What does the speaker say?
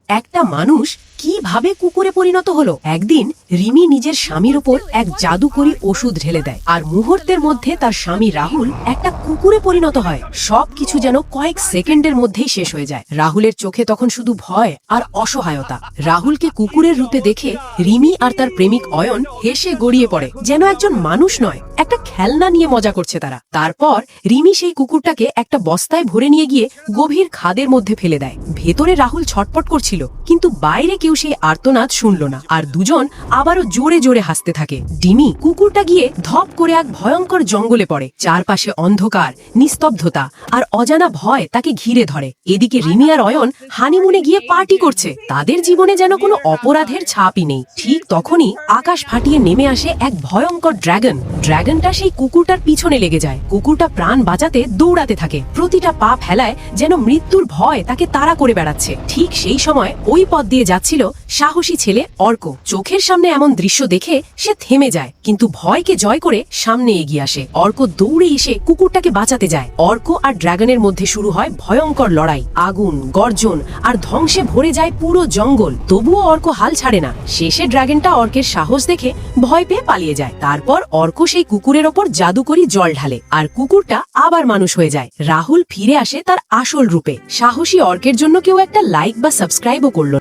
একটা মানুষ কিভাবে কুকুরে পরিণত হলো। একদিন রিমি নিজের স্বামীর উপর এক জাদুকরী ওষুধ ঢেলে দেয়, আর মুহূর্তের মধ্যে তার স্বামী রাহুল একটা কুকুরে পরিণত হয়। সবকিছু যেন কয়েক সেকেন্ডের মধ্যেই শেষ হয়ে যায়। রাহুলের চোখে তখন শুধু ভয় আর অসহায়তা। রাহুলকে কুকুরের রূপে দেখে রিমি আর তার প্রেমিক অয়ন হেসে গড়িয়ে পড়ে, যেন একজন মানুষ নয়, একটা খেলনা নিয়ে মজা করছে তারা। তারপর রিমি সেই কুকুরটাকে একটা বস্তায় ভরে নিয়ে গিয়ে গভীর খাদের মধ্যে ফেলে দেয়। ভেতরে রাহুল ছটপট করছিল, কিন্তু বাইরে কেউ সেই আর্তনাদ শুনল না, আর দুজন আবারও জোরে জোরে হাসতে থাকে। ডিমি কুকুরটা গিয়ে ধপ করে এক ভয়ঙ্কর জঙ্গলে পড়ে। চারপাশে অন্ধকার, নিস্তব্ধতা আর অজানা ভয় তাকে ঘিরে ধরে। এদিকে রিমি আর অয়ন হানিমুনে গিয়ে পার্টি করছে। তাদের জীবনে যেন কোনো অপরাধের ছাপই নেই। ঠিক তখনই আকাশ ফাটিয়ে নেমে আসে এক ভয়ঙ্কর ড্রাগন। ড্রাগনটা সেই কুকুরটার পিছনে লেগে যায়। কুকুরটা প্রাণ বাঁচাতে দৌড়াতে থাকে, প্রতিটা পা ফেলায় যেন মৃত্যুর ভয় তাকে তাড়া করে বেড়াচ্ছে। ঠিক সেই সময় ওই পথ দিয়ে যাচ্ছিল সাহসী ছেলে অর্ক। চোখের সামনে এমন দৃশ্য দেখে সে থেমে যায়, কিন্তু ভয়কে জয় করে সামনে এগিয়ে আসে। অর্ক দৌড়ে এসে কুকুরটাকে বাঁচাতে যায়। অর্ক আর ড্রাগনের মধ্যে শুরু হয় ভয়ঙ্কর লড়াই। আগুন, গর্জন আর ধ্বংসে ভরে যায় পুরো জঙ্গল। তবুও অর্ক হাল ছাড়ে না। শেষে ড্রাগনটা অর্কের সাহস দেখে ভয় পেয়ে পালিয়ে যায়। তারপর অর্ক সেই কুকুরের ওপর জাদুকরি জল ঢালে, আর কুকুরটা আবার মানুষ হয়ে যায়। রাহুল ফিরে আসে তার আসল রূপে। সাহসী অর্কের জন্য কেউ একটা লাইক বা সাবস্ক্রাইবও করলো।